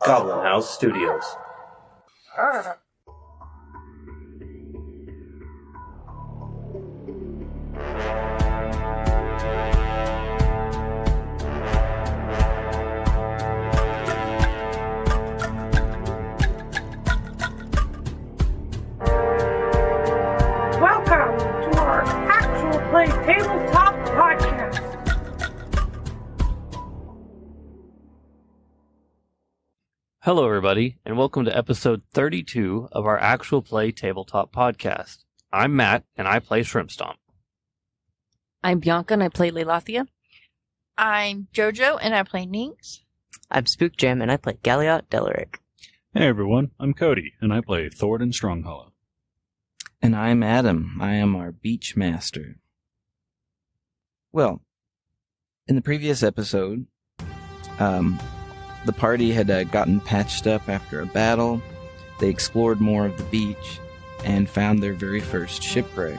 Goblin House Studios. Welcome to our actual play tabletop podcast. Hello, everybody, and welcome to episode 32 of our actual play tabletop podcast. I'm Matt, and I play Shrimp Stomp. I'm Bianca, and I play Leilathia. I'm Jojo, and I play Ninx. I'm Spook Jam, and I play Galliot Delaric. Hey everyone, I'm Cody, and I play Thornton Stronghollow. And I'm Adam. I am our beach master. Well, in the previous episode, the party had gotten patched up after a battle. They explored more of the beach and found their very first shipwreck.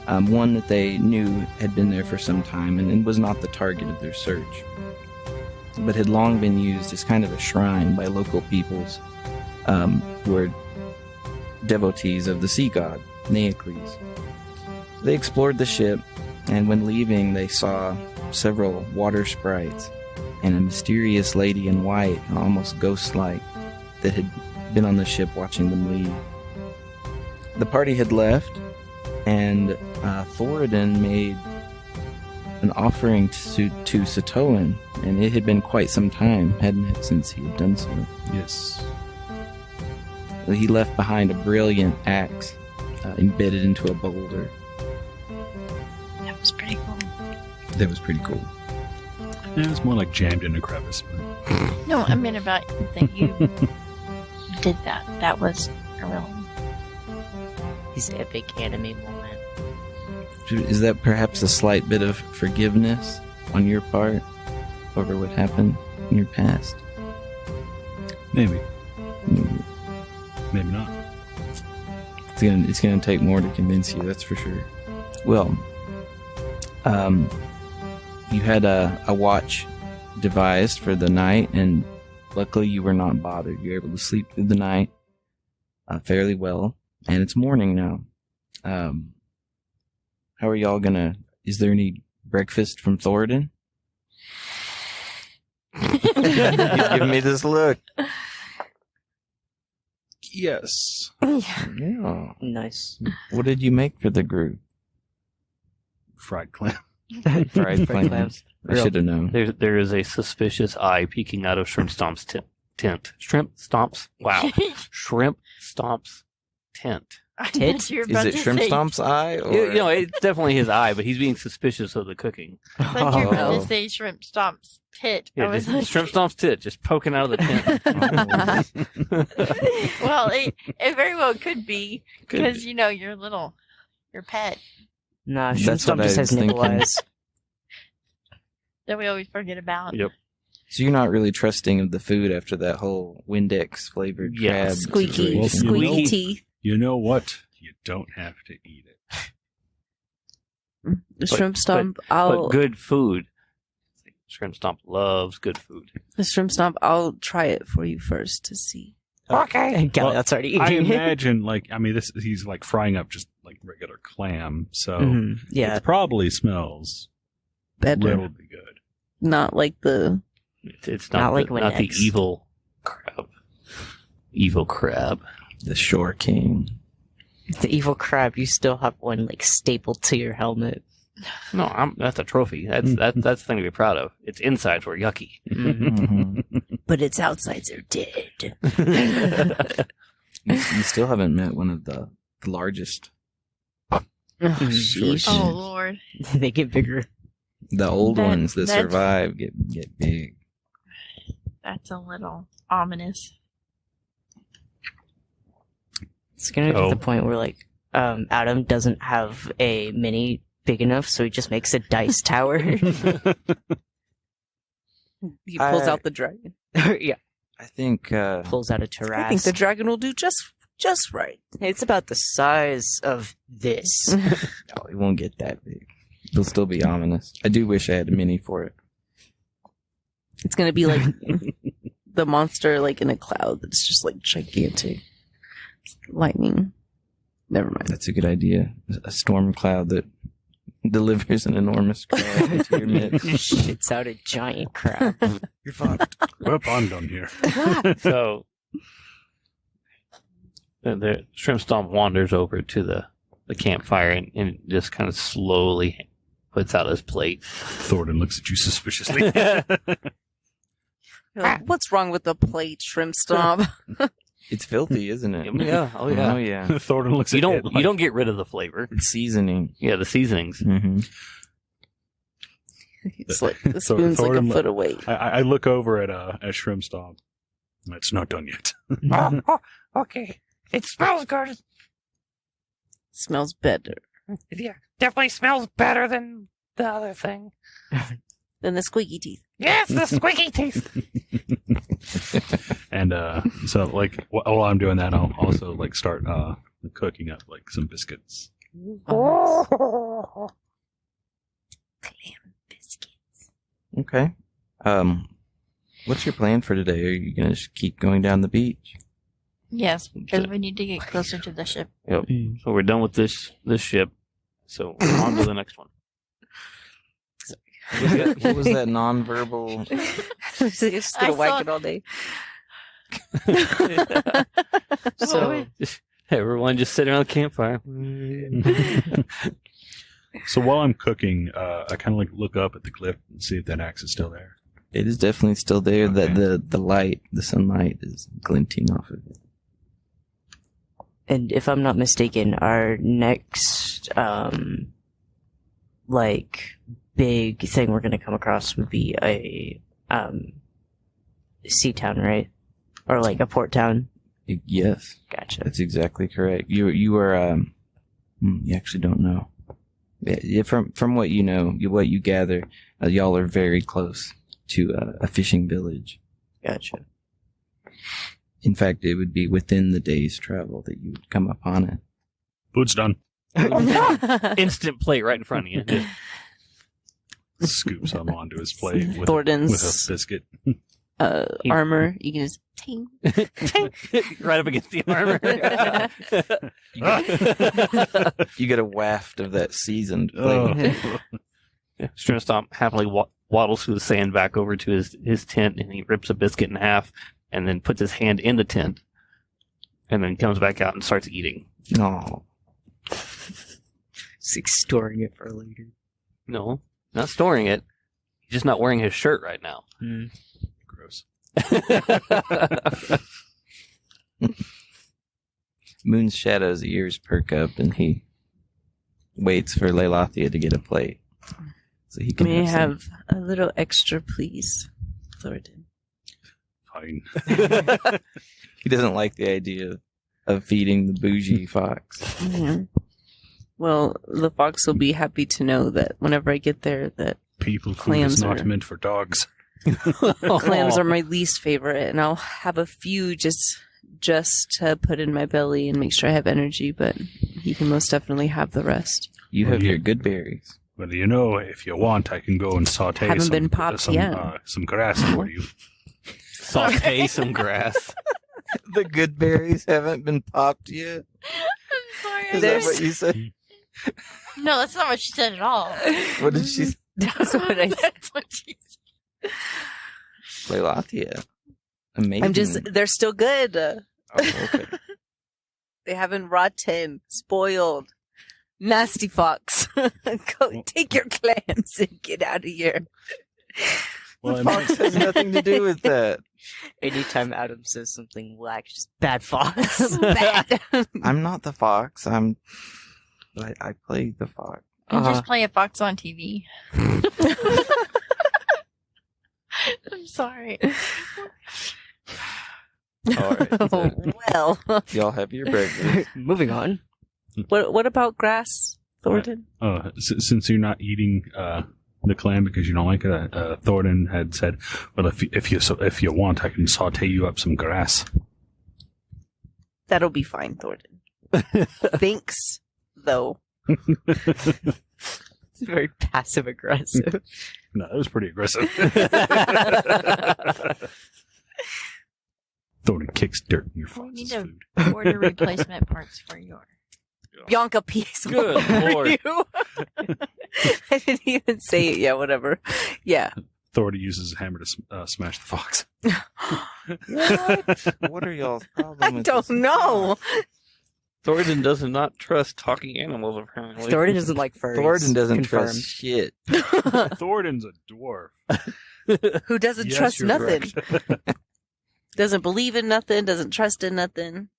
One that they knew had been there for some time and was not the target of their search, but had long been used as kind of a shrine by local peoples who were devotees of the sea god, Neocles. They explored the ship, and when leaving, they saw several water sprites and a mysterious lady in white, almost ghost-like, that had been on the ship watching them leave. The party had left, and Thoradin made an offering to Satoan, and it had been quite some time, hadn't it, since he had done so? Yes. He left behind a brilliant axe embedded into a boulder. That was pretty cool. That was pretty cool. It was more like jammed in a crevice. No, I meant about that you did that. That was a real... His epic anime moment. Is that perhaps a slight bit of forgiveness on your part over what happened in your past? Maybe. Maybe. Maybe not. It's gonna take more to convince you, that's for sure. Well, you had a watch devised for the night, and luckily you were not bothered. You were able to sleep through the night fairly well, and it's morning now. How are y'all gonna... Is there any breakfast from Thoradin? He's giving me this look. Yes. Yeah. Nice. What did you make for the group? Fried clam. Fried clams. I should have known. There is a suspicious eye peeking out of Shrimp Stomp's tent. Shrimp Stomp's? Wow. Shrimp Stomp's tent. I thought you were Is about it to Shrimp say, Stomp's eye? Or... It's definitely his eye, but he's being suspicious of the cooking. I thought you were about Oh. to say Shrimp Stomp's tit. I Yeah, was just like, Shrimp Stomp's tit, just poking out of the tent. well, it very well could be Could because your pet Nah, That's Shrimp Stomp what I just has was nipple thinking. eyes. that we always forget about. Yep. So you're not really trusting of the food after that whole Windex flavored Yeah. crab Squeaky, situation. squeaky teeth. You know what? You don't have to eat it. The shrimp stomp, But good food. Shrimp Stomp loves good food. the shrimp stomp, I'll try it for you first to see. And Galliot's already I eating it. imagine, he's like frying up just like regular clam, so Yeah. it probably smells Better. relatively good. Not like the... It's Not not, like not the Windex. evil crab. Evil crab. The Shore King. The evil crab, you still have one like stapled to your helmet. No, that's a trophy. That's the thing to be proud of. Its insides were yucky. Mhm. But its outsides are dead. You still haven't met one of the largest. Sheesh. Oh Lord, They get bigger. The old That- ones that that's- survive get big. that's a little ominous. It's gonna Oh. be the point where like Adam doesn't have a mini big enough, so he just makes a dice tower. He pulls I- out the dragon. yeah, I think pulls out a I think terrace. the dragon will do just right. It's about the size of this. no, it won't get that big. It'll still be ominous. I do wish I had a mini for it. It's gonna be like the monster, like in a cloud that's just like gigantic, lightning. Never mind. That's a good idea. A storm cloud that delivers an enormous crab into your midst. Shits out a giant crab. You're fucked. Well, I'm done here. So the shrimp stomp wanders over to the campfire and just kind of slowly puts out his plate. Thornton looks at you suspiciously. You're like, what's wrong with the plate, shrimp stomp? It's filthy, isn't it? Yeah, oh yeah. Oh yeah. Thornton looks You at don't it like, you don't get rid of the flavor. It's seasoning. Yeah, the seasonings. Mm-hmm. It's like the spoon's like a Thornton- foot away. I look over at Shrimp Stomp. It's not done yet. Oh, okay. It smells good. Smells better Yeah, definitely smells better than the other thing. than the squeaky teeth. Yes, the squeaky teeth. And so, like, while I'm doing that, I'll also like start cooking up like some biscuits. Oh. Clam biscuits. Okay. What's your plan for today? Are you gonna just keep going down the beach? Yes, because we need to get closer to the ship. Yep. So we're done with this ship. So on to the next one. What was that nonverbal? Just gonna I whack saw- it all day. So, Everyone just sit around the campfire. So while I'm cooking, I kind of like look up at the cliff and see if that axe is still there. It is definitely still there. Okay. That the light, the sunlight, is glinting off of it. and if I'm not mistaken, our next, like, big thing we're going to come across would be a, sea town, right? Or like a port town. Yes, Gotcha. that's exactly correct. You are you actually don't know. Yeah, from what you know, what you gather, y'all are very close to a fishing village. Gotcha. In fact, it would be within the day's travel that you would come upon it. Food's done. Instant plate right in front of you. Just Scoop some onto his plate with Thornton's a biscuit. armor. You can just ting. right up against the armor. You get a waft of that seasoned plate. Shrimp Stomp happily waddles through the sand back over to his tent, and he rips a biscuit in half, and then puts his hand in the tent, and then comes back out and starts eating. Oh, Just like storing it for later. No, not storing it. He's just not wearing his shirt right now. Gross. Moon's shadow's ears perk up, and he waits for Leilathia to get a plate, so he can May I some. have a little extra, please, Thornton? Fine. He doesn't like the idea of feeding the bougie fox. Mhm. Well, the fox will be happy to know that whenever I get there, that People food Clams is not are- meant for dogs. clams are my least favorite, and I'll have a few just to put in my belly and make sure I have energy. But he can most definitely have the rest. You Well, have you- your good berries. Well, you know, if you want, I can go and saute Haven't been popped yet. some grass for you. Saute some grass. The good berries haven't been popped yet. I'm sorry. Is that what you said? No, that's not what she said at all. What did she say? That's what I said. That's what she said. Leilathia. Amazing. I'm just—they're still good. Oh, okay. They haven't rotten, spoiled. Nasty fox. Go take your clams and get out of here. Well, it Fox has nothing to do with that. Anytime Adam says something whack, just bad fox. Bad. I'm not the fox. I play the fox. You just play a fox on TV. I'm sorry. All right. So Well, y'all have your breakfast. Moving on. what about grass, Thornton? since you're not eating the clam because you don't like it? Thornton had said, "Well, if you want, I can saute you up some grass." That'll be fine, Thornton. Thanks, though. It's very passive aggressive. No, that was pretty aggressive. Thornton kicks dirt in your We need fox to food. order replacement parts for your. Bianca peace. Good Lord. You. I didn't even say it yet. Whatever. Yeah. Thornton uses his hammer to smash the fox. What are y'all's problem? I with don't this know. Thornton does not trust talking animals, apparently. Thornton doesn't like furries. Thornton doesn't Confirmed. trust shit. Thornton's a dwarf. Who doesn't Yes, trust you're nothing? correct. Doesn't believe in nothing. Doesn't trust in nothing.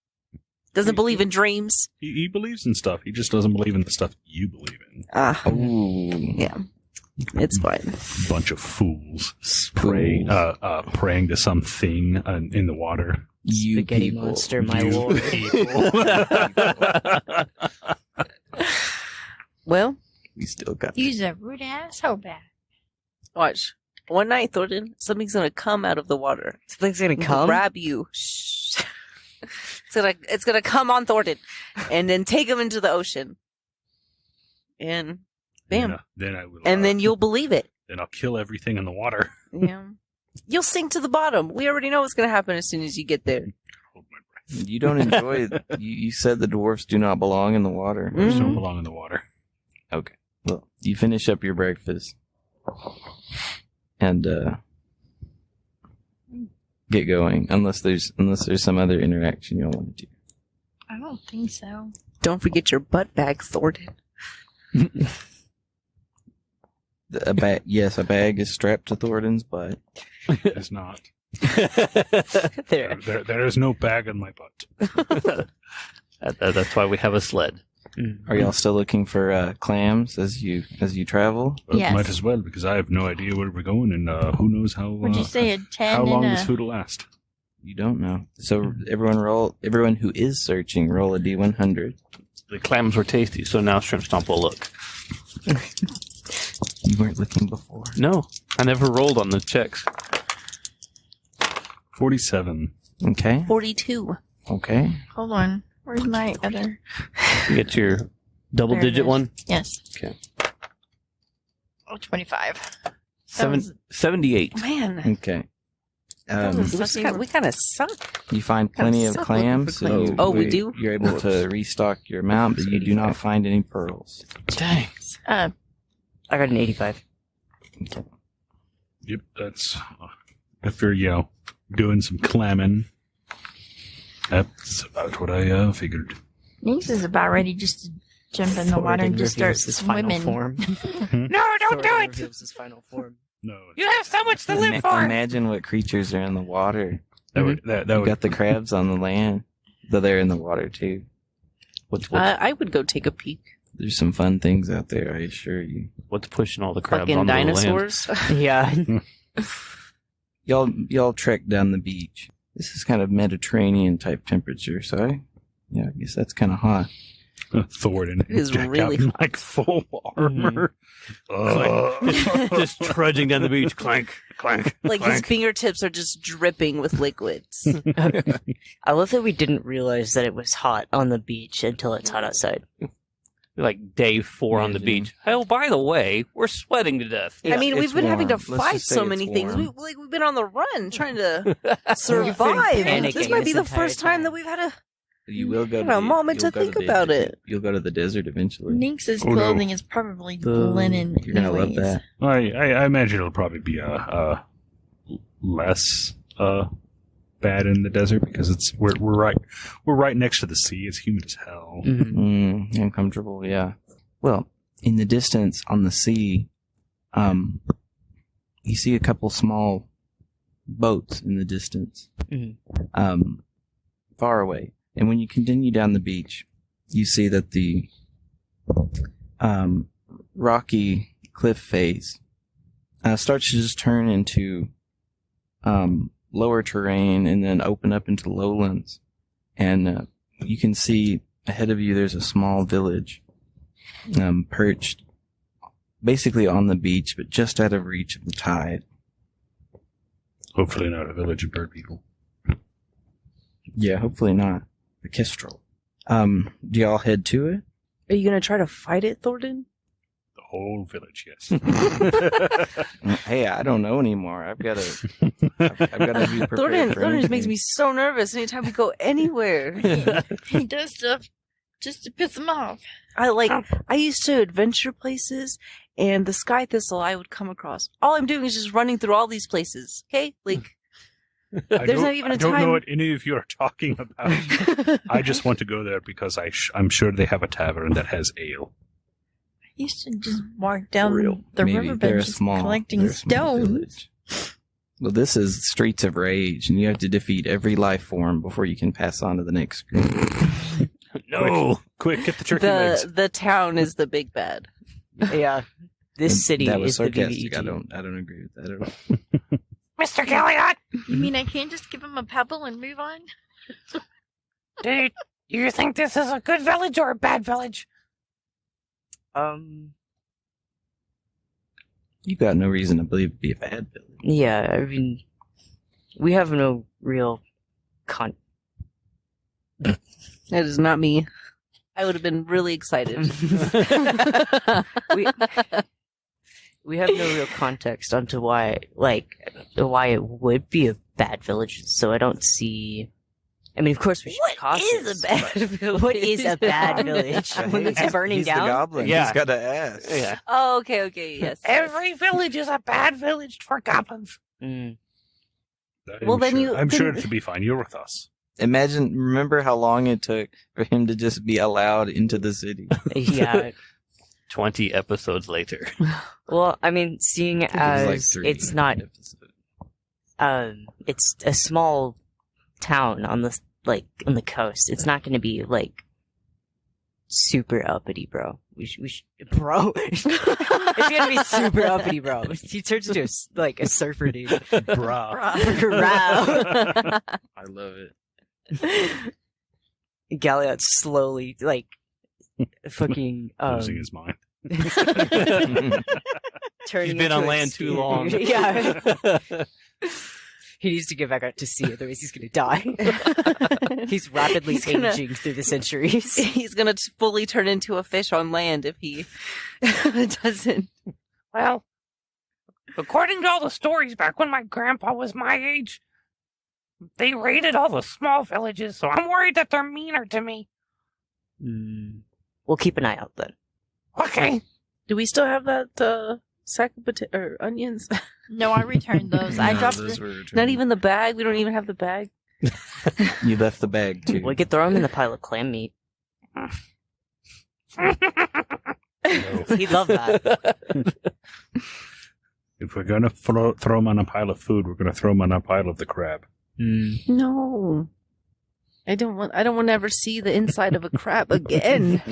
Doesn't believe in dreams. He believes in stuff. He just doesn't believe in the stuff you believe in. Ah, Ooh. yeah. It's fine. Bunch of fools praying to something in the water. You Spaghetti people. monster, my You lord. people. Well, We still got Use a rude asshole back. watch. One night, Thornton, something's gonna come out of the water. Something's gonna come. Grab you. Shh. It's gonna come on Thornton, and then take him into the ocean. And bam. Then I will. And then you'll believe it. Then I'll kill everything in the water. Yeah. You'll sink to the bottom. We already know what's gonna happen as soon as you get there. Hold my breath. You don't enjoy it. You said the dwarfs do not belong in the water. Dwarves Mhm. don't belong in the water. Okay. Well, you finish up your breakfast and get going. Unless there's some other interaction you want to do. I don't think so. Don't forget your butt bag, Thornton. A bag. Yes, a bag is strapped to Thornton's butt. It's not. There. There is no bag in my butt. That's why we have a sled. Are y'all still looking for clams as you travel? Yes. Might as well because I have no idea where we're going and who knows how. Would you say a 10 how long and this a... food will last? You don't know. So everyone who is searching, roll a d100. The clams were tasty, so now Shrimp Stomp will look. You weren't looking before. No, I never rolled on the checks. 47. Okay. 42. Okay. Hold on. Where's my other... You get your There double-digit it is. one. Yes. Okay. Oh, 25. That 78. Man, Okay. we kind of suck. You find plenty of suck clams. looking for So clams. We do? You're able to restock your amount, but you do not find any pearls. Dang. I got an 85. Yep, that's if you're doing some clamming. That's about what I figured. Nix is about ready just to jump in the water and just start reveals his final swimming. form. No, don't do Thornton it! reveals his final form. No, You have so much to live for! Imagine what creatures are in the water. that would You would got the crabs on the land, though they're in the water too. What's I would go take a peek. There's some fun things out there, I assure you. what's pushing all the crabs Fucking onto the land? dinosaurs. Yeah. Y'all trek down the beach. This is kind of Mediterranean type temperature, so I guess that's kind of hot. Thornton. It is Jack really out in, hot. like full armor. Just trudging down the beach. Clank, clank, Like his clank. fingertips are just dripping with liquids. I love that we didn't realize that it was hot on the beach until it's hot outside. Like day 4 on the Amazing. beach. Oh, by the way, we're sweating to death. I mean, It's we've been having to warm. Let's fight just say so it's many things. warm. We've been on the run trying to You've survive. been This panicking might be this the first entire time that time. we've had a. You will go A moment you'll to go think the- about it. You'll go to the desert eventually. Nix's Oh, no. clothing is probably linen. You're gonna love anyways. that. I imagine it'll probably be less bad in the desert because we're right next to the sea. It's humid as hell. Uncomfortable, yeah. Well, in the distance on the sea, you see a couple small boats in the distance, far away. And when you continue down the beach, you see that the rocky cliff face starts to just turn into lower terrain and then open up into lowlands. And you can see ahead of you there's a small village perched basically on the beach, but just out of reach of the tide. Hopefully not a village of bird people. Yeah, hopefully not. The Kestrel. Do y'all head to it? Are you gonna try to fight it, Thornton? The whole village, yes. Hey, I don't know anymore. I've got to be prepared for Thornton just makes anything. me so nervous anytime we go anywhere. He does stuff just to piss him off. I used to adventure places, and the sky thistle I would come across. All I'm doing is just running through all these places. Okay, like there's not even a I don't time. know what any of you are talking about. I just want to go there because I'm sure they have a tavern that has ale. I used to just walk down the Maybe riverbed they're a just small, collecting they're a small stones. village. Well, this is Streets of Rage, and you have to defeat every life form before you can pass on to the next group. No. Quick, get the turkey legs. The town is the big bad. Yeah. This city that was is the sarcastic. BBG. I don't agree with that at all. Mr. Galliot, You mean I can't just give him a pebble and move on? do you think this is a good village or a bad village? You got no reason to believe it'd be a bad village. Yeah, I mean, we have no real That is not me. I would have been really excited. we have no real context onto why it would be a bad village, so I don't see. I mean, of course, we should be cautious. village? What is a bad village? When it's burning He's down? the goblin. Yeah. He's got to ask. Yeah. Oh, okay, yes. Every village is a bad village for goblins. Mm. Well, I'm sure it'll be fine. You're with us. Remember how long it took for him to just be allowed into the city? Yeah. 20 episodes later. Well, I mean, seeing It was like as 3 it's not, episodes. it's a small town on the coast. It's not going to be like super uppity, bro. We should bro. It's gonna be super uppity, bro. He turns into a surfer dude. Bruh. Bro. I love it. Galliot slowly fucking Losing his mind. turning He's been into on a land too steam. long. Yeah. He needs to get back out to sea, otherwise he's gonna die. He's rapidly He's gonna- aging through the centuries. He's gonna fully turn into a fish on land if he doesn't. Well, according to all the stories back when my grandpa was my age, they raided all the small villages, so I'm worried that they're meaner to me. We'll keep an eye out then. Okay. Do we still have that sack of or onions? No, I returned those. I No, dropped those the, were returned. Not even the bag. We don't even have the bag. You left the bag too. We could throw him in the pile of clam meat. He'd love that. If we're going to throw him on a pile of food, we're going to throw him on a pile of the crab. No. I don't want to ever see the inside of a crab again.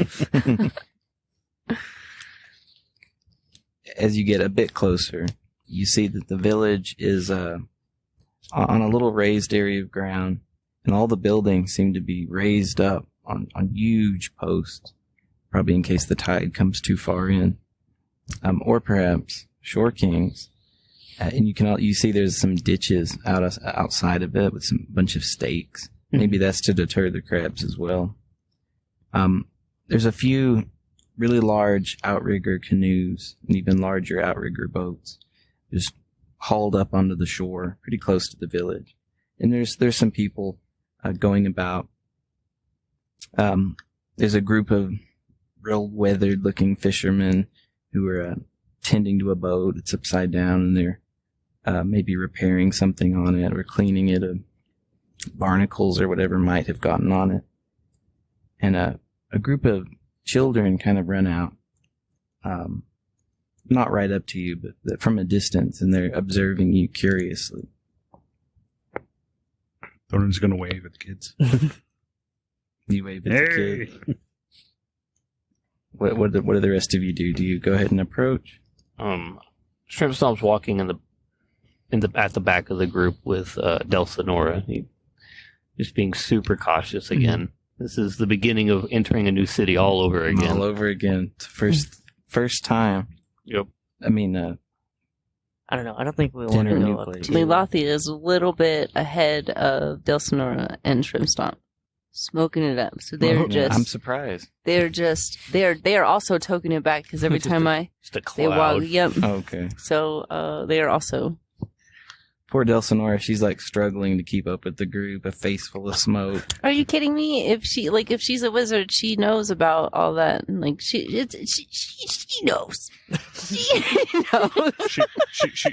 As you get a bit closer, you see that the village is on a little raised area of ground, and all the buildings seem to be raised up on huge posts, probably in case the tide comes too far in, or perhaps shore kings. And you see there's some ditches outside of it with some bunch of stakes. Maybe that's to deter the crabs as well. There's a few really large outrigger canoes and even larger outrigger boats just hauled up onto the shore pretty close to the village. And there's some people going about. There's a group of real weathered looking fishermen who are tending to a boat. It's upside down, and they're maybe repairing something on it or cleaning it of barnacles or whatever might have gotten on it. And a group of children kind of run out, not right up to you, but from a distance, and they're observing you curiously. Thornton's going to wave at the kids. You wave at the kid. What do the rest of you do? Do you go ahead and approach? Shrimp Stomp's walking at the back of the group with Delsinora. He just being super cautious again. This is the beginning of entering a new city all over again. All over again. It's the first time. Yep. I mean, I don't know. I don't think we want to Dinner go up nucleus. to. Lilathia is a little bit ahead of Delsinora and Shrimp Stomp, smoking it up. So they're I'm just, surprised. they are also toking it back because every Just time Just a they walk, cloud. yep. Okay. So they are also. Poor Delsinora, she's like struggling to keep up with the group, a face full of smoke. Are you kidding me? If she's a wizard, she knows about all that. And, like she knows. She knows.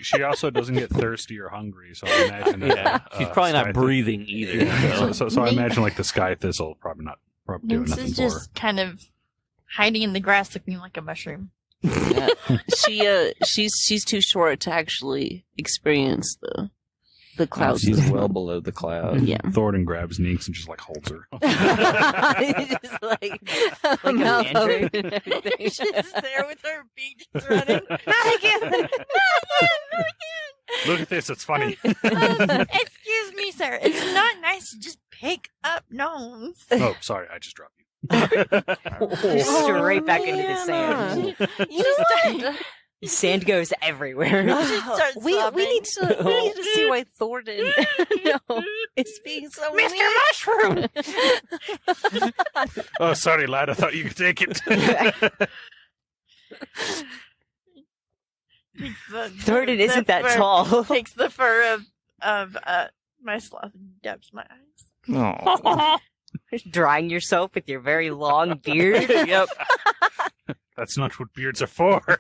She also doesn't get thirsty or hungry, so I imagine that. Yeah, she's probably not Sky breathing either. Yeah, so- so I imagine like the sky thistle probably doing Nix nothing is for her. just kind of hiding in the grass looking like a mushroom. Yeah. She's too short to actually experience the Oh, clouds. she's well below the cloud. Yeah. Thornton grabs Ninx and just like holds her. Just like a mouth mandrake? open and everything. She's just there with her beak just running. Not again! Not again! Look at this, it's funny. Excuse me, sir. It's not nice to just pick up gnomes. Oh, sorry, I just dropped you. Straight back into the sand. You know what? Sand goes everywhere. start we need to see why Thornton is being so Mr. mean. Mushroom! Oh, sorry, lad, I thought you could take it. Thornton isn't that tall. Takes the fur of my sloth and dabs my eyes. Oh. Drying yourself with your very long beard. Yep. That's not what beards are for.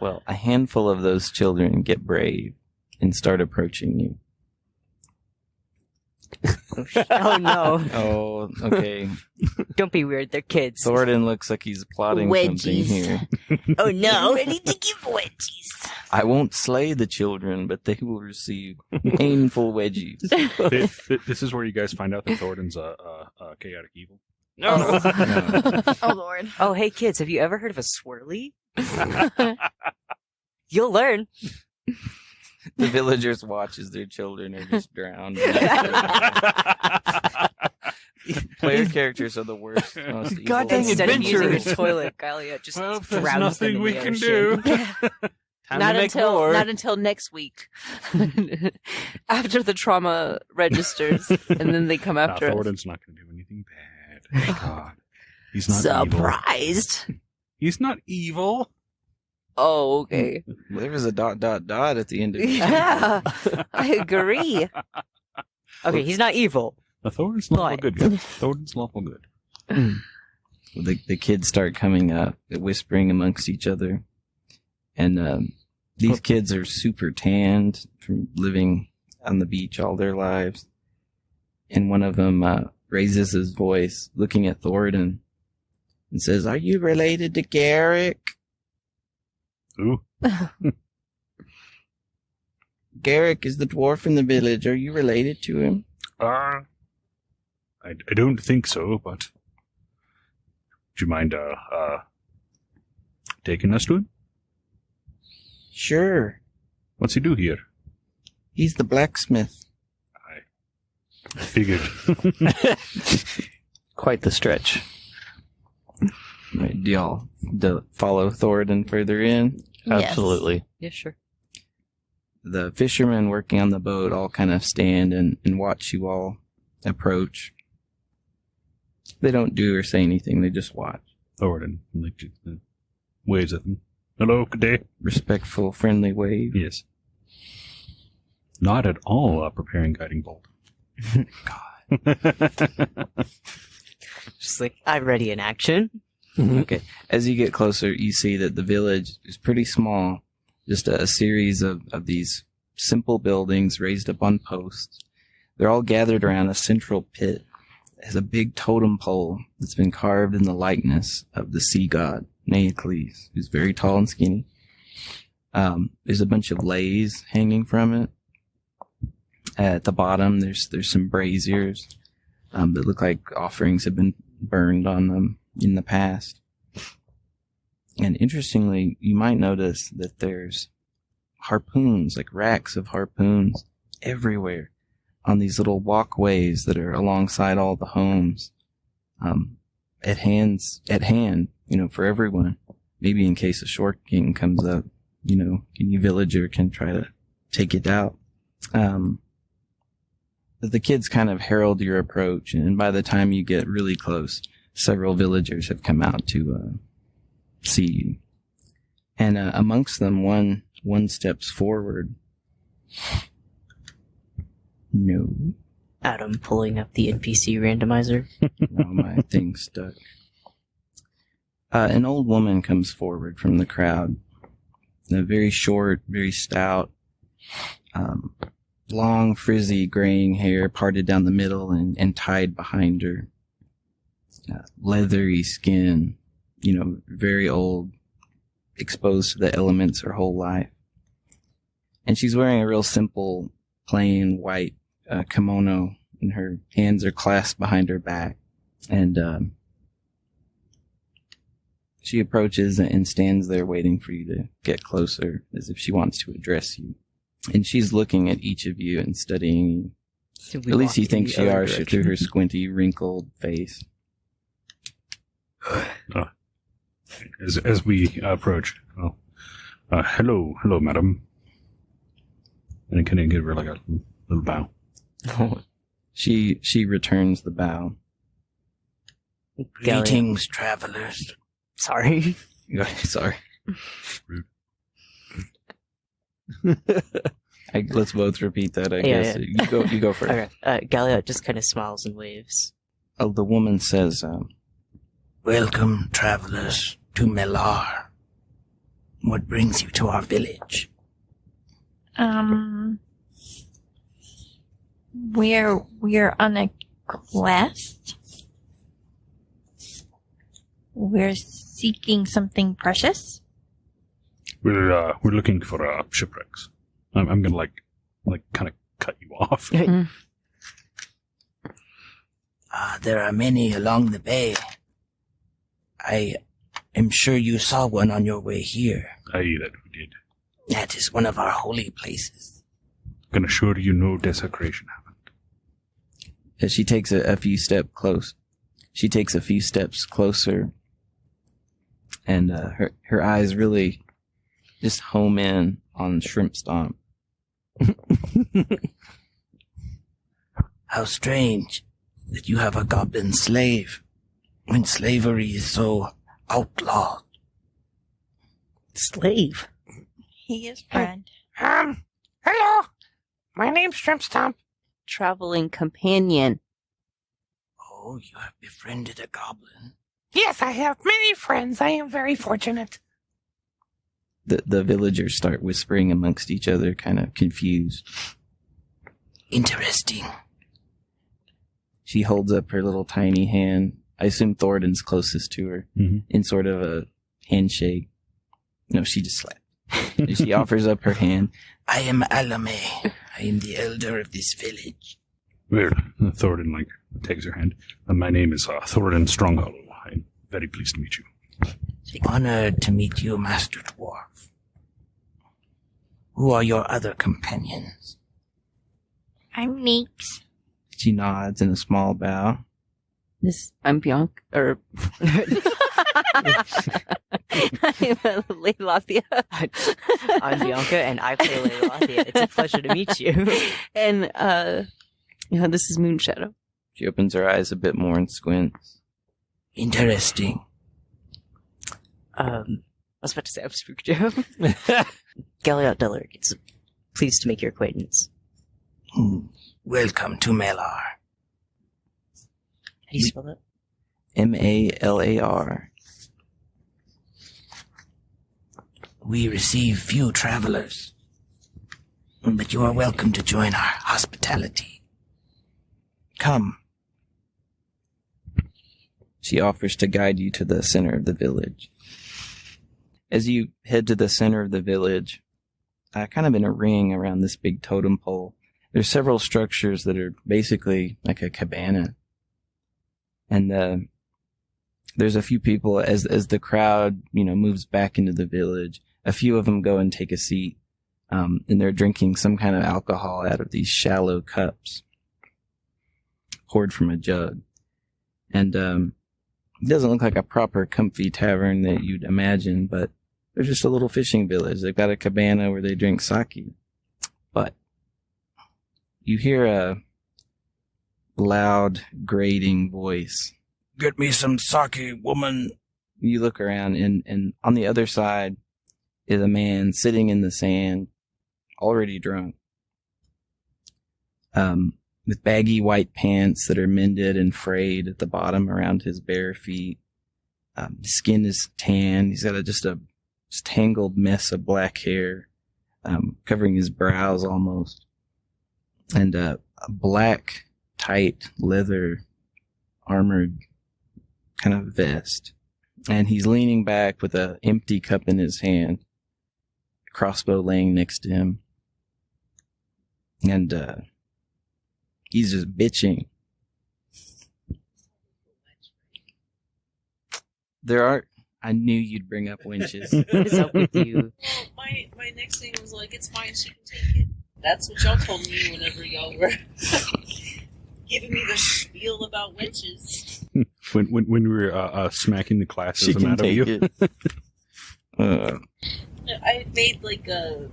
Well, a handful of those children get brave and start approaching you. Oh no. Oh, okay. Don't be weird. They're kids. Thornton looks like he's plotting something Wedgies. here. Oh no. Ready to give wedgies. I won't slay the children, but they will receive painful wedgies. This is where you guys find out that Thornton's a chaotic evil. No. No. Oh lord. Oh hey kids, have you ever heard of a swirly? You'll learn. The villagers watch as their children are just drowned. Player characters are the worst. Most evil. God dang Instead of using a adventurers. toilet, Galia just Well, there's drowns them nothing in we the can ocean. do. Time Not to make until more. not until next week, after the trauma registers, and then they come Nah, after us. Thornton's not going to do anything bad. Thank God. He's not evil. Surprised. He's not evil. Oh, okay. There was a ... at the end of it. Yeah, I agree. Okay, he's not evil. Thornton's lawful But- good, guys. Thornton's lawful good. The kids start coming up, whispering amongst each other. And these kids are super tanned from living on the beach all their lives. And one of them raises his voice, looking at Thornton, and says, "Are you related to Garrick? Ooh. Garrick is the dwarf in the village. Are you related to him?" I don't think so, but do you mind taking us to him? "Sure. What's he do here? He's the blacksmith." I figured. Quite the stretch. Right, do y'all follow Thornton further in? Absolutely. Yeah, sure. The fishermen working on the boat all kind of stand and watch you all approach. They don't do or say anything, they just watch. Thornton waves at them. Hello, good day. Respectful, friendly wave. Yes. Not at all preparing guiding bolt. Just like, I'm ready in action. Okay. As you get closer, you see that the village is pretty small. Just a series of these simple buildings raised up on posts. They're all gathered around a central pit. It has a big totem pole that's been carved in the likeness of the sea god, Neocles, who's very tall and skinny. There's a bunch of leis hanging from it. At the bottom, there's some braziers that look like offerings have been burned on them in the past. And interestingly, you might notice that there's harpoons, like racks of harpoons, everywhere on these little walkways that are alongside all the homes, at hand, for everyone. maybe in case a short king comes up, any villager can try to take it out. But the kids kind of herald your approach, and by the time you get really close, several villagers have come out to see you. And amongst them, one steps forward. No. Adam pulling up the NPC randomizer. No, my thing's stuck. An old woman comes forward from the crowd. Very short, very stout, long, frizzy, graying hair parted down the middle and tied behind her. Leathery skin, very old, exposed to the elements her whole life. And she's wearing a real simple, plain white kimono, and her hands are clasped behind her back. And she approaches and stands there waiting for you to get closer, as if she wants to address you. And she's looking at each of you and studying you. So we At least walk you in think the she other are direction. through her squinty, wrinkled face. As we approach, hello, madam. And can I give her like a little bow? She returns the bow. Greetings, travelers. Sorry. Sorry. Rude. Let's both repeat that, I Yeah, guess. You go first. Okay. Galliot just kind of smiles and waves. Oh, the woman says, Welcome, travelers, to Melar. What brings you to our village? We're on a quest. We're seeking something precious. We're looking for shipwrecks. I'm gonna like kind of cut you off. There are many along the bay. I am sure you saw one on your way here. Aye, that we did. That is one of our holy places. Can assure you no desecration happened. as she takes a few steps close. She takes a few steps closer, and her eyes really just home in on Shrimp Stomp. How strange that you have a goblin slave when slavery is so outlawed. Slave. He is friend. Hello. My name's Shrimp Stomp. Traveling companion. Oh, you have befriended a goblin. Yes, I have many friends. I am very fortunate. The villagers start whispering amongst each other, kind of confused. Interesting. She holds up her little tiny hand. I assume Thornton's closest to her, in sort of a handshake. No, she just slapped. She offers up her hand. I am Alame. I am the elder of this village. Well, Thornton takes her hand. My name is Thornton Stronghollow. I'm very pleased to meet you. Honored to meet you, Master Dwarf. Who are your other companions? I'm Neeks. She nods in a small bow. I'm Bianca, or I'm Lady Lathia. I'm Bianca, and I play Lady Lathia. It's a pleasure to meet you. And this is Moonshadow. She opens her eyes a bit more and squints. Interesting. I was about to say I've spooked you. Galliot Delric, it's pleased to make your acquaintance. Welcome to Melar. How do you spell that? Malar. We receive few travelers, but you are welcome to join our hospitality. Come. She offers to guide you to the center of the village. As you head to the center of the village, kind of in a ring around this big totem pole, there's several structures that are basically like a cabana. And there's a few people, as the crowd, moves back into the village, a few of them go and take a seat, and they're drinking some kind of alcohol out of these shallow cups, poured from a jug. And It doesn't look like a proper comfy tavern that you'd imagine, but there's just a little fishing village. They've got a cabana where they drink sake. But you hear a loud, grating voice. Get me some sake, woman. You look around, and on the other side is a man sitting in the sand, already drunk, with baggy white pants that are mended and frayed at the bottom around his bare feet. His skin is tan. He's got just a tangled mess of black hair covering his brows almost, and a black, tight, leather, armored kind of vest. And he's leaning back with an empty cup in his hand, a crossbow laying next to him. And he's just bitching. I knew you'd bring up winches. What is up with you? My next thing was like, it's fine, she can take it. That's what y'all told me whenever y'all were giving me the spiel about winches. When we were smacking the classes She can out of take you. it. I had made like a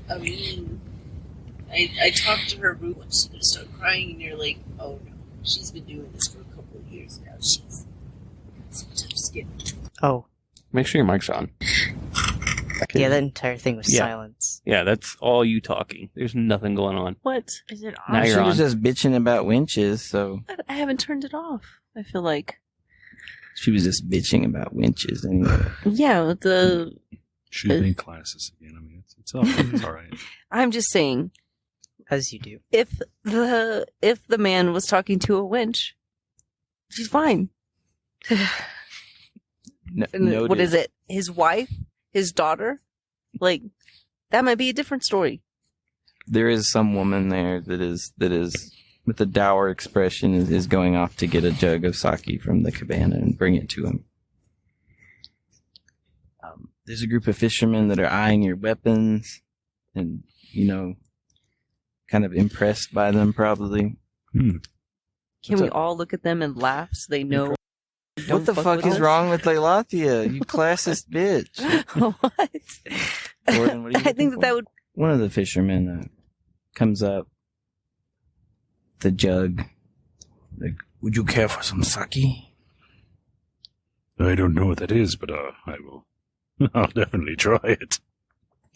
meme. I talked to her room when she's gonna start crying, and you're like, oh no, she's been doing this for a couple of years now. She's just kidding. Oh, Make sure your mic's on. yeah, that entire thing was Yeah. silence. Yeah, that's all you talking. There's nothing going on. What? Is it Now on? you're She was on. just bitching about winches, so I haven't turned it off. I feel like. she was just bitching about winches anyway. Yeah, She's in classes again. I mean, it's all right. I'm just saying, As you do. if the man was talking to a winch, she's fine. And what is it? His wife? His daughter? Like, that might be a different story. There is some woman there that is with a dour expression is going off to get a jug of sake from the cabana and bring it to him. There's a group of fishermen that are eyeing your weapons and, kind of impressed by them probably. Can we all look at them and laugh so they know? What the fuck is wrong with Leilathia? You classist bitch. What? Gordon, what are you I think looking that for? would. One of the fishermen comes up, the jug. Like, would you care for some sake? I don't know what that is, but I will. I'll definitely try it.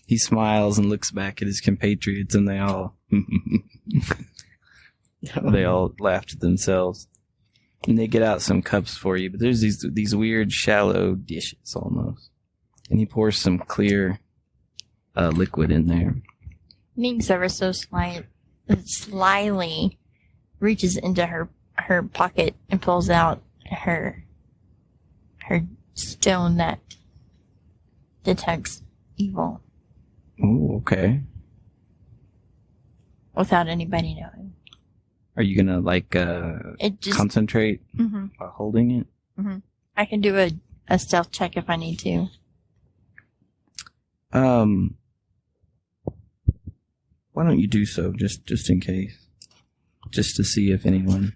He smiles and looks back at his compatriots, and they all laugh to themselves. And they get out some cups for you, but there's these weird shallow dishes almost. And he pours some clear liquid in there. Nix ever so slyly reaches into her pocket and pulls out her stone that detects evil Oh, okay. without anybody knowing. Are you gonna It just concentrate Mhm. while holding it? I can do a stealth check if I need to. Why don't you do so, just in case, just to see if anyone.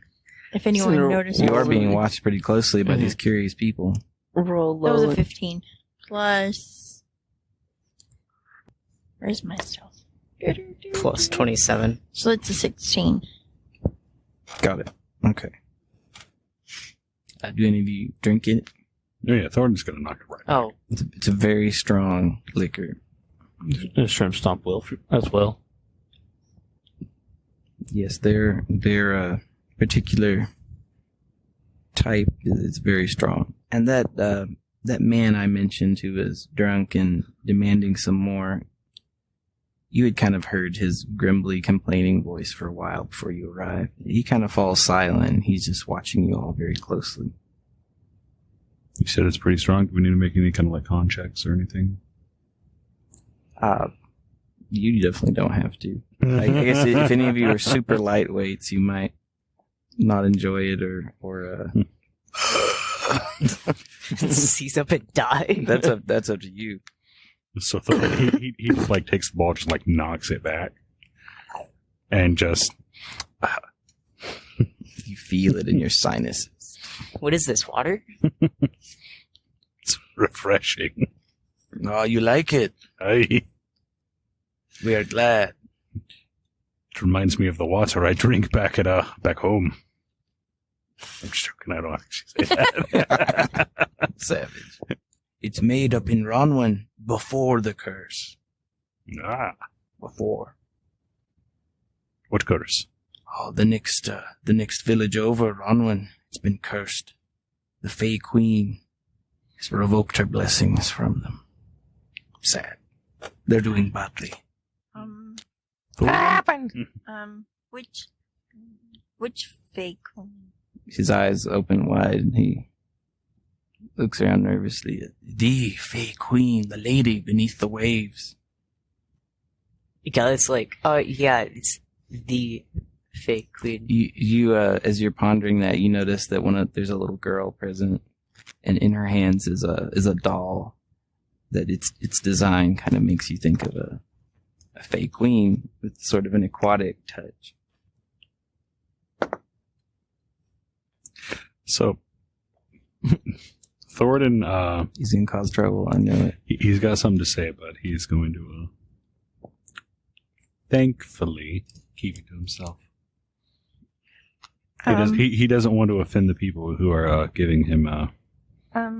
If anyone So notices. You are being watched pretty closely by these curious people. Roll That was low. a 15 plus. Where's my stealth? Plus 27. So it's a 16. Got it. Okay. Do any of you drink it? Yeah, Thornton's gonna knock it right. Oh, It's a very strong liquor. Shrimp Stomp will as well. Yes, their particular type is very strong. And that man I mentioned who was drunk and demanding some more, you had kind of heard his grumbly, complaining voice for a while before you arrived. He kind of falls silent. He's just watching you all very closely. You said it's pretty strong. Do we need to make any kind of like con checks or anything? You definitely don't have to. I guess if any of you are super lightweights, you might not enjoy it or seize up and die. that's up to you. So Thornton, he like takes the ball, just like knocks it back, and just You feel it in your sinuses. What is this, water? It's refreshing. Oh, you like it? Aye. We are glad. It reminds me of the water I drink back home. I'm just joking. I don't actually say that. Savage. It's made up in Ronwen before the curse. Before. What curse? Oh, the next village over, Ronwen, it's been cursed. The Fey Queen has revoked her blessings from them. Sad. They're doing badly. What happened? Which fake one? His eyes open wide and he looks around nervously. The Fey Queen, the lady beneath the waves. Galliott's like, yeah, it's the fake queen. You as you're pondering that, you notice that there's a little girl present, and in her hands is a doll that its design kind of makes you think of a fake queen with sort of an aquatic touch. So, Thornton, He's gonna cause trouble, I know it. he's got something to say, but he's going to, thankfully, keep it to himself. He doesn't want to offend the people who are giving him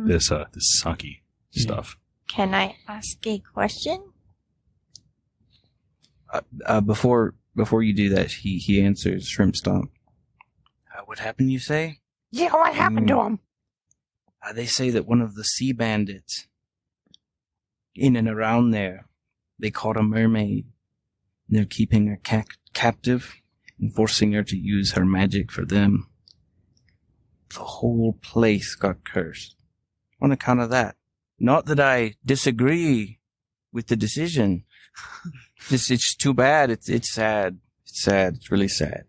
this sake stuff. Can I ask a question? Before you do that, he answers Shrimp Stomp. What happened, you say? Yeah, what happened to him? They say that one of the sea bandits in and around there, they caught a mermaid. They're keeping her captive and forcing her to use her magic for them. The whole place got cursed on account of that. Not that I disagree with the decision. It's too bad. It's sad. It's sad. It's really sad.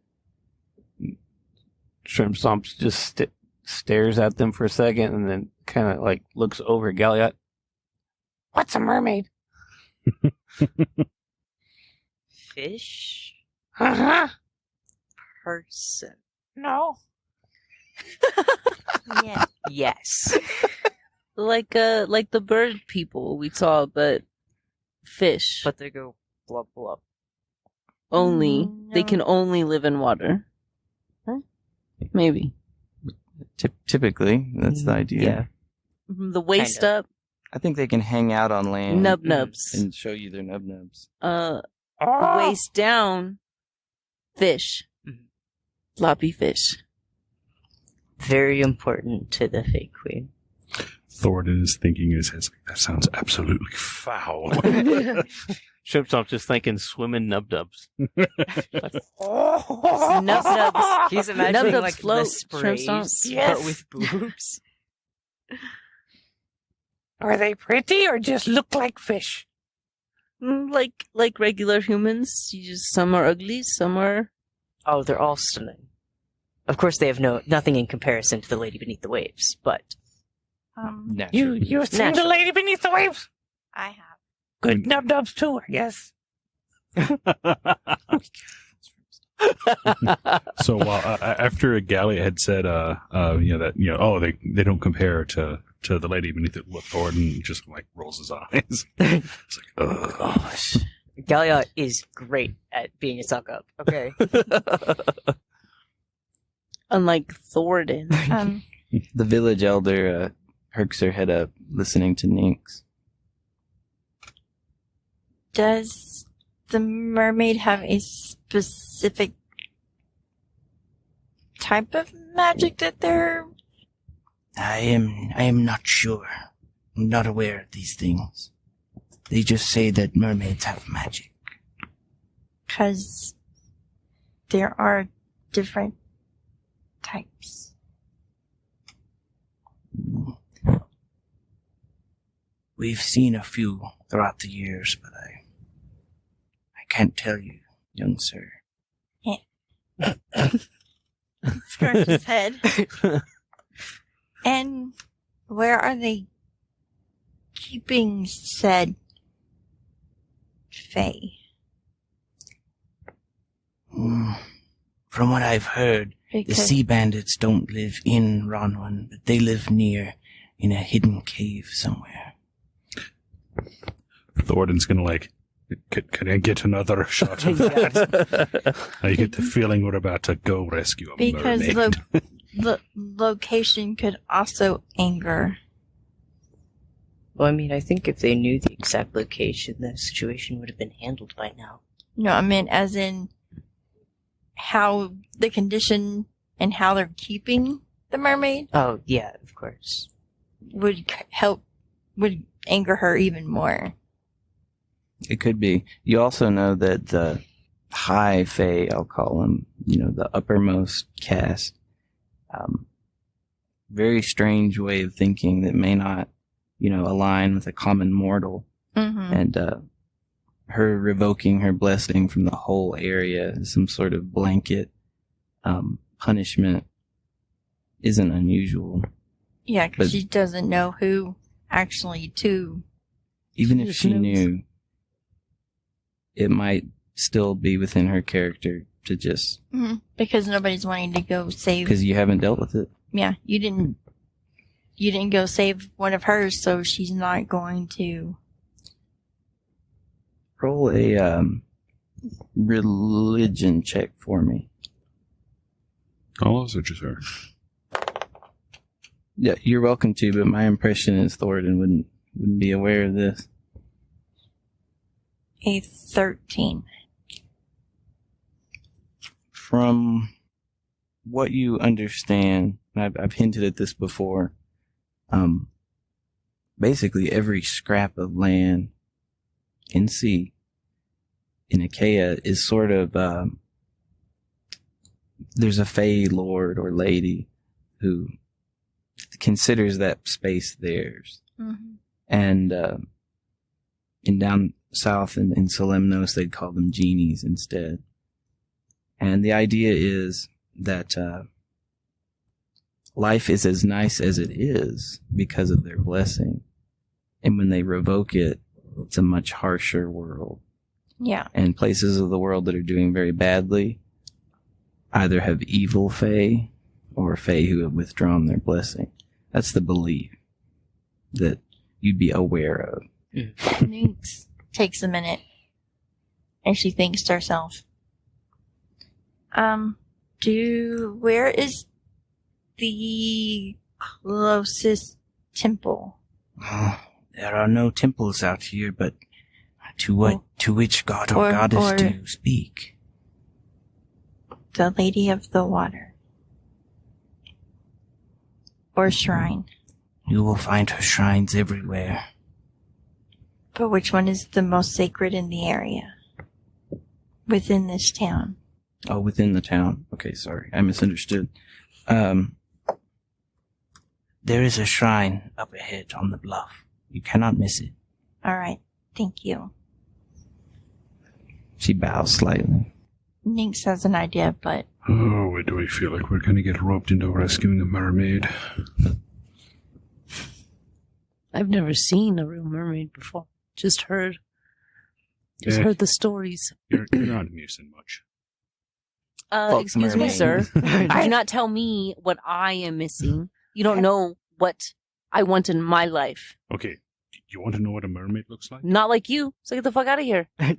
Shrimp Stomp just stares at them for a second and then kind of like looks over at Galliot. What's a mermaid? Fish? Uh-huh. Person. No. Yeah. Yes. Like the bird people we saw, but fish. But they go blub blub. Only. No. They can only live in water. Huh? Maybe. Typically, that's the idea. Yeah. The waist Kind up. I think they can hang out on land Nub nubs. and show you their nub nubs. Oh. Waist down. Fish. Mhm. Floppy fish. Very important to the fake queen. Thornton is thinking in his head, that sounds absolutely foul. Shrimp Stomp just thinking swimming nub dubs. Nub nubs. He's imagining Nub-nubs like float, the shrimp sprays, stomps. Yes. but with boobs. Are they pretty or just look like fish? Like regular humans. You just, some are ugly, some are. Oh, they're all stunning. Of course, they have nothing in comparison to the lady beneath the waves, but You've seen the Naturally. lady beneath the waves? I have. Good nub dubs too, I guess. So while after Galliot had said, they don't compare to the lady beneath it, Thornton just like rolls his eyes. It's like, ugh. Gosh. Galliot is great at being a suck up. Okay. Unlike Thornton. The village elder perks her head up, listening to Ninx. Does the mermaid have a specific type of magic that they're... I am not sure. I'm not aware of these things. They just say that mermaids have magic. Because there are different types. We've seen a few throughout the years, but I can't tell you, young sir. Scratch his head. And where are they keeping said Fae? From what I've heard, The Because sea bandits don't live in Ronwan, but they live near in a hidden cave somewhere. Thornton's gonna like, can I get another shot of that? I get the feeling we're about to go rescue a because mermaid. the location could also anger. Well, I mean, I think if they knew the exact location, the situation would have been handled by now. No, I meant as in how the condition and how they're keeping the mermaid Oh, yeah, of course. would would anger her even more. It could be. You also know that the high fae, I'll call them, the uppermost caste, very strange way of thinking that may not, align with a common mortal. Mm-hmm. And her revoking her blessing from the whole area as some sort of blanket punishment isn't unusual. Yeah, because But- she doesn't know who actually to. Even if just she knows. knew, it might still be within her character to just, Because nobody's wanting to go save. because you haven't dealt with it. Yeah, you didn't go save one of hers, so she's not going to. Roll a religion check for me. All those are just her. Yeah, you're welcome to, but my impression is Thornton wouldn't be aware of this. A 13. From what you understand, and I've hinted at this before, basically every scrap of land and sea in Achaia is sort of, there's a Fey lord or lady who considers that space theirs. Mm-hmm. And in down south in Solemnos, they'd call them genies instead. And the idea is that life is as nice as it is because of their blessing. And when they revoke it, it's a much harsher world. Yeah. And places of the world that are doing very badly either have evil fae or fae who have withdrawn their blessing. That's the belief that you'd be aware of. Nynx takes a minute, and she thinks to herself, where is the closest temple? There are no temples out here, but to which god or goddess do you speak? The Lady of the Water. Or shrine. You will find her shrines everywhere. But which one is the most sacred in the area? Within this town. Oh, within the town. Okay, sorry. I misunderstood. There is a shrine up ahead on the bluff. You cannot miss it. Alright, thank you. She bows slightly. Nynx has an idea, but Oh, why do I feel like we're gonna get roped into rescuing a mermaid? I've never seen a real mermaid before. Just heard Yeah. heard the stories. You're not amusing much. Fuck Excuse me, mermaid. sir. Do not tell me what I am missing. You don't know what I want in my life. Okay, do you want to know what a mermaid looks like? Not like you. So get the fuck out of here. I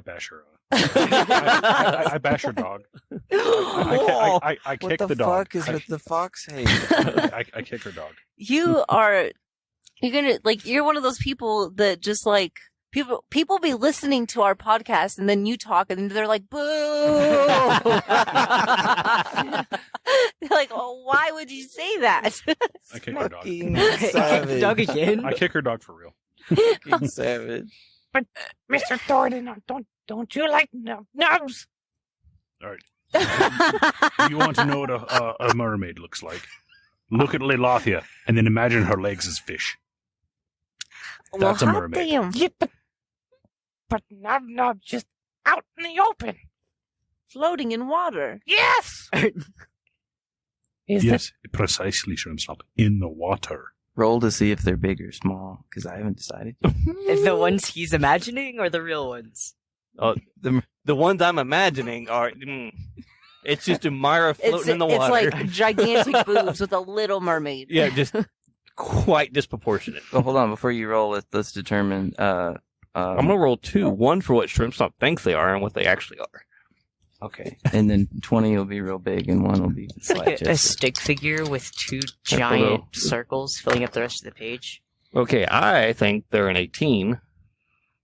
bash her. I bash her dog. I kick the dog. the fox hate? I kick her dog. You're one of those people that just like people be listening to our podcast and then you talk and they're like, boo. They're like, oh, why would you say that? I kick her dog. Savage. Dog again? I kick her dog for real. Fucking savage. But Mr. Thornton, don't you like nubs? All right. You want to know what a mermaid looks like? Look at Lilathia and then imagine her legs as fish. That's a hot mermaid. Damn. Yeah, but Nub just out in the open. Floating in water. Yes. Is Yes, precisely, Shrimpstomp. In the water. Roll to see if they're big or small, because I haven't decided. The ones he's imagining or the real ones? The ones I'm imagining are It's just Amira floating in the water. It's like gigantic boobs with a little mermaid. Yeah, just quite disproportionate. Well, hold on. Before you roll, let's determine. I'm gonna roll 2. 1 for what Shrimp Stomp thinks they are and what they actually are. Okay. And then 20 will be real big, and 1 will be It's like a flat-chested. stick figure with 2 below. giant circles filling up the rest of the page. Okay, I think they're an 18,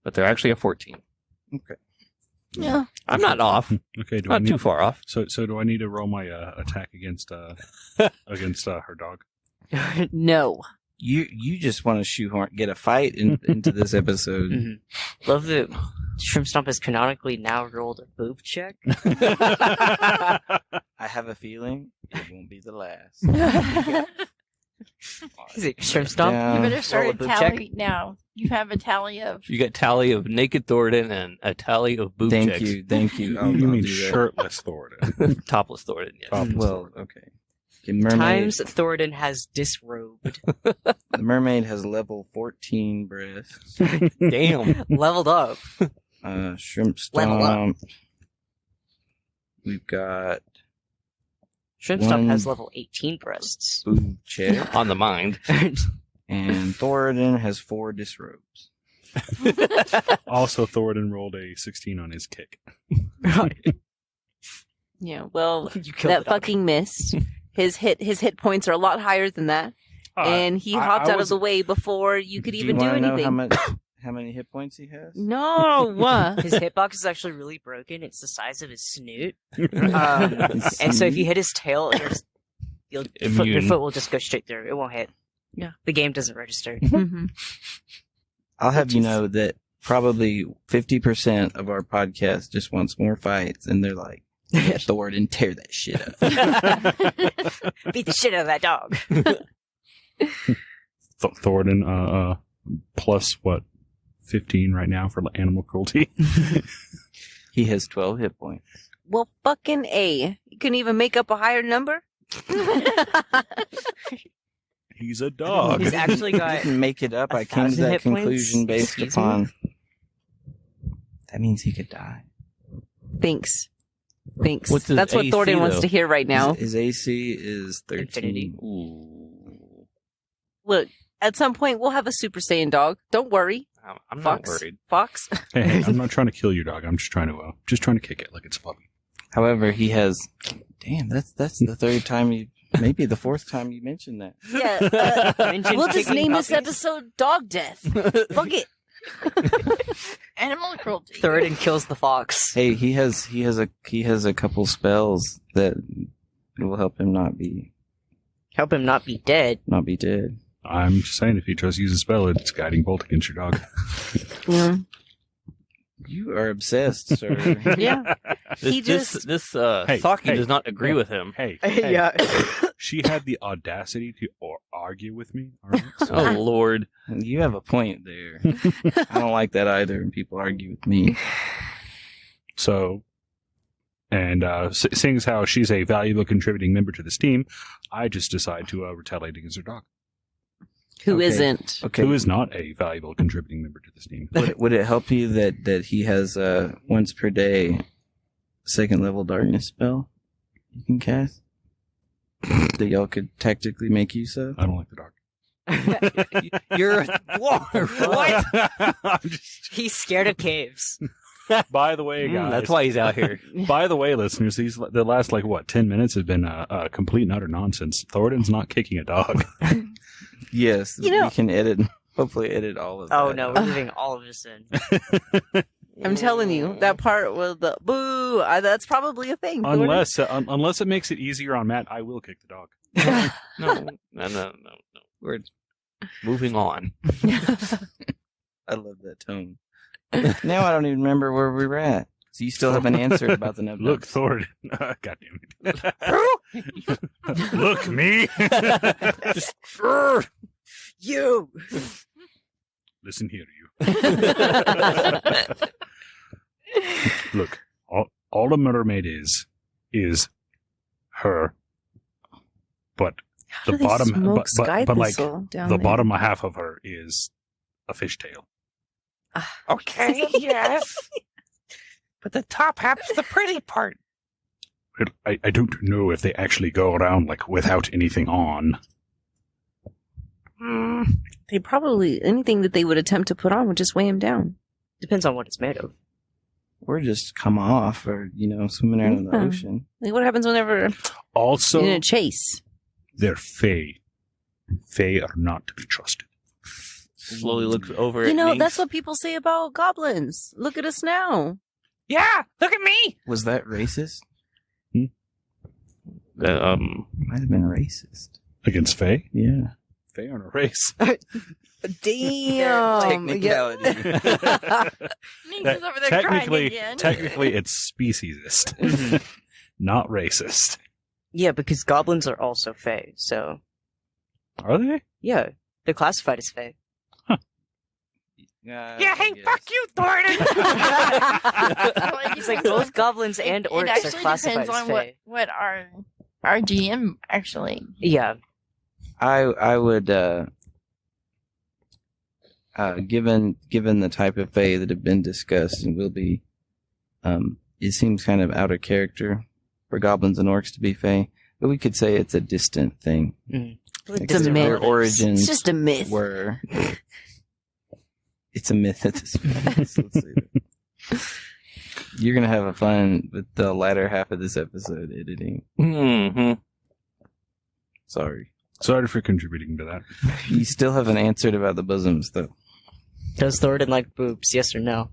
but they're actually a 14. Yeah. I'm not off. Okay, do I Not need, too far off. So do I need to roll my attack against her dog? No. You just want to get a fight into this episode. Mhm. Love that Shrimp Stomp has canonically now rolled a boob check. I have a feeling it won't be the last. Is it Shrimp Stomp? Yeah. You better start roll a a boob tally check. now. You have a tally of. You got tally of naked Thoradin and a tally of boob Thank checks. you. You I'll mean do that. shirtless Thoradin? Topless Thoradin, yes. Topless Well, Thoradin. okay. Okay, mermaid. Times Thoradin has disrobed. The mermaid has level 14 breasts. Damn. Leveled up. Shrimp Level up. stomp. We've got Shrimp Stomp has One- level 18 breasts. boob check, On the mind. and Thoradin has 4 disrobes. Also, Thoradin rolled a 16 on his kick. Yeah, well, You killed that the dog. fucking missed. His hit points are a lot higher than that. And he hopped out of the way before you could even do wanna know anything. how many hit points he has? No. His hitbox is actually really broken. It's the size of his snoot. And so if you hit his tail, your Immune. foot will just go straight through. It won't hit. Yeah. The game doesn't register. Mhm. I'll have you know that probably 50% of our podcast just wants more fights, and they're like, yeah, Thoradin, tear that shit up. Beat the shit out of that dog. Thoradin, plus what, 15 right now for animal cruelty. He has 12 hit points. Well, fucking A. You couldn't even make up a higher number? He's a dog. He's actually I got. didn't make it up. I came to 1,000 that hit points? conclusion based Excuse me? upon. That means he could die. Thanks. What's his That's what AC, Thoradin wants though? to hear right now. His AC is 13. Infinity. Ooh. Look, at some point we'll have a Super Saiyan dog. Don't worry, I'm not Fox. worried. Fox. Hey, I'm not trying to kill your dog. I'm just trying to kick it like it's a puppy. However, he has. Damn, that's the third time you. Maybe the fourth time you mentioned that. Yeah. Mentioned We'll just kicking name this puppies. episode Dog Death. Fuck it. Animal cruelty. Thoradin kills the fox. Hey, he has a couple spells that will help him not be Help him not be dead. dead. I'm just saying, if he tries to use a spell, it's guiding bolt against your dog. Yeah. You are obsessed, sir. Yeah. He This Hey, Saki hey, does not agree hey. with him. Hey, Yeah. she had the audacity to argue with me. All right? So- Oh Lord. You have a point there. I don't like that either when people argue with me. So, and seeing as how she's a valuable contributing member to this team, I just decide to retaliate against her dog, Who Okay. isn't? Okay. who is not a valuable contributing member to this team. Would it help you that he has once per day second level darkness spell you can cast that y'all could tactically make use of? I don't like the dog. You're what? I'm just- He's scared of caves. by the way, guys. That's why he's out here. By the way, listeners, the last 10 minutes have been complete and utter nonsense. Thoradin's not kicking a dog. Yes, You know- we can hopefully edit all of that. Oh no, we're leaving all of this in. I'm telling you, that part with the boo, that's probably a thing. Thoradin. Unless it makes it easier on Matt, I will kick the dog. No. We're moving on. I love that tone. Now I don't even remember where we were at. So you still haven't answered about the nub. Look, Thoradin. God damn it. Look, me. Just, You. Listen here, you. Look, all a mermaid is her, but How the do they bottom, smoke sky but like thistle down the there? bottom half of her is a fishtail. Okay, yes. But the top half's the pretty part. I don't know if they actually go around like without anything on. They probably anything that they would attempt to put on would just weigh him down. Depends on what it's made of. Or just come off, or swimming around in the Yeah. ocean. Like what happens whenever Also, you're in a chase? they're Fae. Fae are not to be trusted. Slowly looks over You at know, Minx. that's what people say about goblins. Look at us now. Yeah, look at me. Was that racist? Uh, Might have been racist. Against Fae? Yeah. Fae aren't a race. Damn. Technicality. Nick's is over there crying again. Technically, it's speciesist, not racist. Yeah, because goblins are also Fae, so Are they? yeah, they're classified as Fae. Yeah, hey, fuck you, Thornton. It's like both goblins and It orcs are actually classified depends as on Fae. what our GM actually. Yeah, I would given the type of Fae that have been discussed and will be, it seems kind of out of character for goblins and orcs to be Fae, but we could say it's a distant thing. It's a Their myth. origins It's just a myth. were. It's a myth at this point. Let's say that. You're gonna have a fun with the latter half of this episode editing. mhm. Sorry, Sorry for contributing to that. you still haven't answered about the bosoms though. does Thoradin like boobs? Yes or no?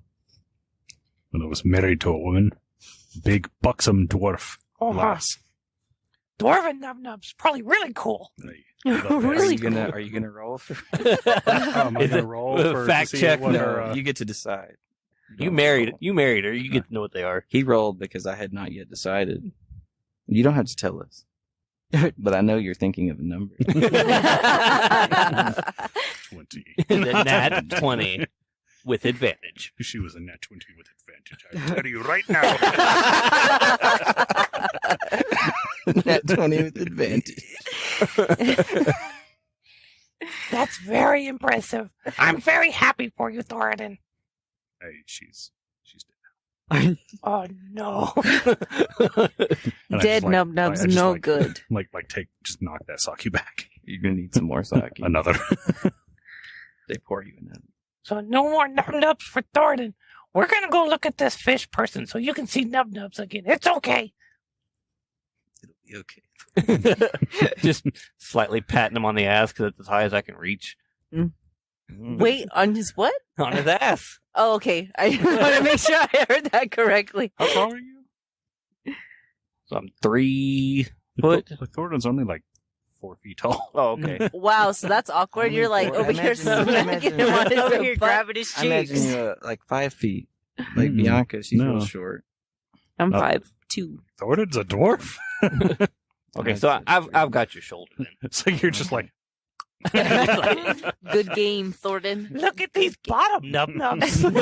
When I was married to a woman, big buxom dwarf Oh, lass. Dwarven nub-nub's probably really cool. Really Are you gonna roll for? Am I Is gonna it- roll for fact to see check? what No, our, You get to decide. You married her. You get to know what they are. He rolled because I had not yet decided. You don't have to tell us, but I know you're thinking of a number. 20. The nat 20 with advantage. She was a nat 20 with advantage. I tell you right now. Nat 20 with advantage. That's very impressive. I'm very happy for you, Thoradin. Hey, she's dead. Oh, no. And I Dead just, nub nubs, I just, no good. Just knock that sake back. You're gonna need some more sake. Another. They pour you another. So no more nub-nubs for Thoradin. We're going to go look at this fish person so you can see nub-nubs again. It's okay. It'll be okay. Just slightly patting him on the ass because it's as high as I can reach. Wait, on his what? On his ass. Oh, okay. I want to make sure I heard that correctly. How tall are you? So I'm 3 foot. Thoradin's only like 4 feet tall. Oh, okay. Wow, so that's awkward. You're like over here smacking him on his Over here butt. grabbing his I imagine cheeks. you like 5 feet. Like Bianca, she's No. real short. I'm Oh. 5'2". Thoradin's a dwarf. Okay, so I've got your shoulder then. It's like you're just like, Good game, Thornton. Look at these bottom nub-nubs. They're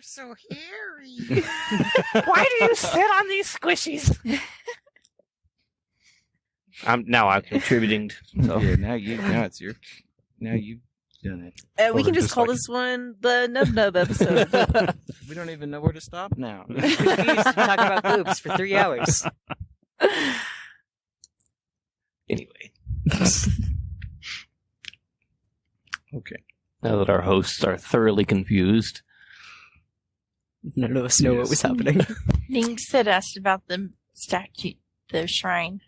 so hairy. Why do you sit on these squishies? I'm contributing. So. Yeah, now it's your. Now you've done it. We can Or just just call like- this one the Nub Nub episode. We don't even know where to stop now. We used to talk about boobs for 3 hours. Anyway, Okay. now that our hosts are thoroughly confused, None of us know what was happening. Nix had asked about the statue, the shrine.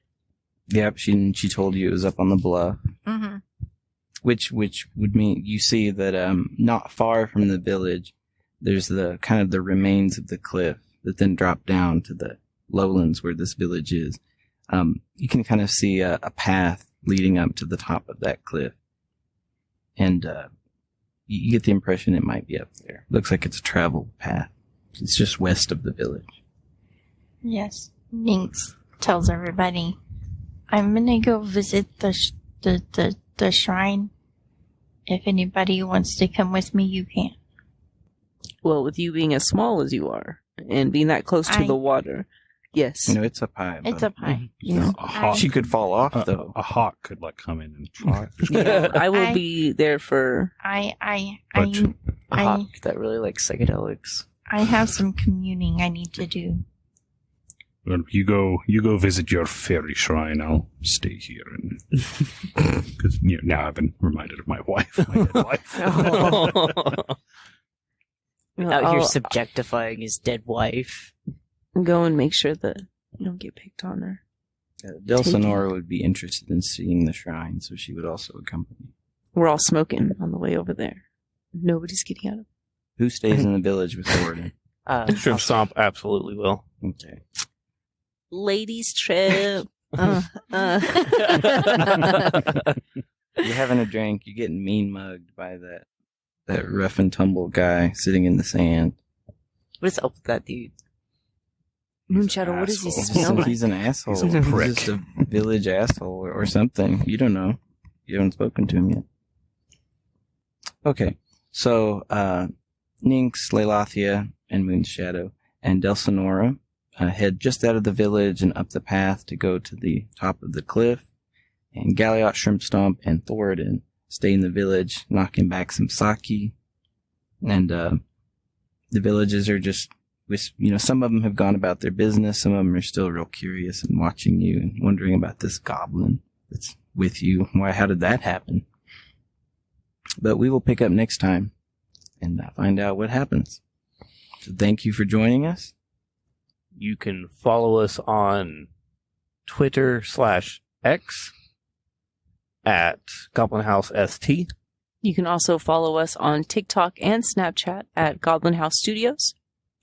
Yep, she told you it was up on the bluff, Mm-hmm. which would mean you see that not far from the village, there's the kind of the remains of the cliff that then drop down to the lowlands where this village is. You can kind of see a path leading up to the top of that cliff, and you get the impression it might be up there. Looks like it's a travel path. It's just west of the village. Yes. Nix tells everybody, I'm gonna go visit the shrine. If anybody wants to come with me, you can. Well, with you being as small as you are and being that close to I- the water, yes. You know, it's up high. It's but up high. You know, a hawk, She could fall off though. a hawk could like come in and I will I- be there for. A hawk that really likes psychedelics. I have some communing I need to do. Well, you go visit your fairy shrine. I'll stay here, because now I've been reminded of my wife, my dead wife. Out here subjectifying his dead wife. Go and make sure that you don't get picked on her. Delsinora would be interested in seeing the shrine, so she would also accompany. We're all smoking on the way over there. Nobody's getting out of. Who stays in the village with Gordon? Shrimp Stomp absolutely will. Okay. Ladies' trip. You're having a drink. You're getting mean mugged by that rough and tumble guy sitting in the sand. What is up with that dude? Moonshadow, what does he Asshole. smell like? He's an asshole. He's a prick. Just a village asshole or something. You don't know. You haven't spoken to him yet. Okay. So, Nynx, Leilathia, and Moonshadow, and Delsinora head just out of the village and up the path to go to the top of the cliff. And Galliot, Shrimp Stomp, and Thoradin stay in the village, knocking back some sake. And the villagers are just, some of them have gone about their business. Some of them are still real curious and watching you and wondering about this goblin that's with you. How did that happen? But we will pick up next time and find out what happens. So thank you for joining us. You can follow us on Twitter/X at Goblin House ST. You can also follow us on TikTok and Snapchat at Goblin House Studios.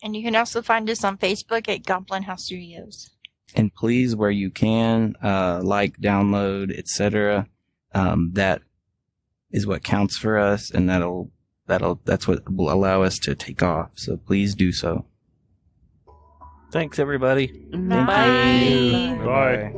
And you can also find us on Facebook at Goblin House Studios. And please, where you can, download, etc. That is what counts for us, and that's what will allow us to take off. So please do so. Thanks, everybody. Bye. Bye.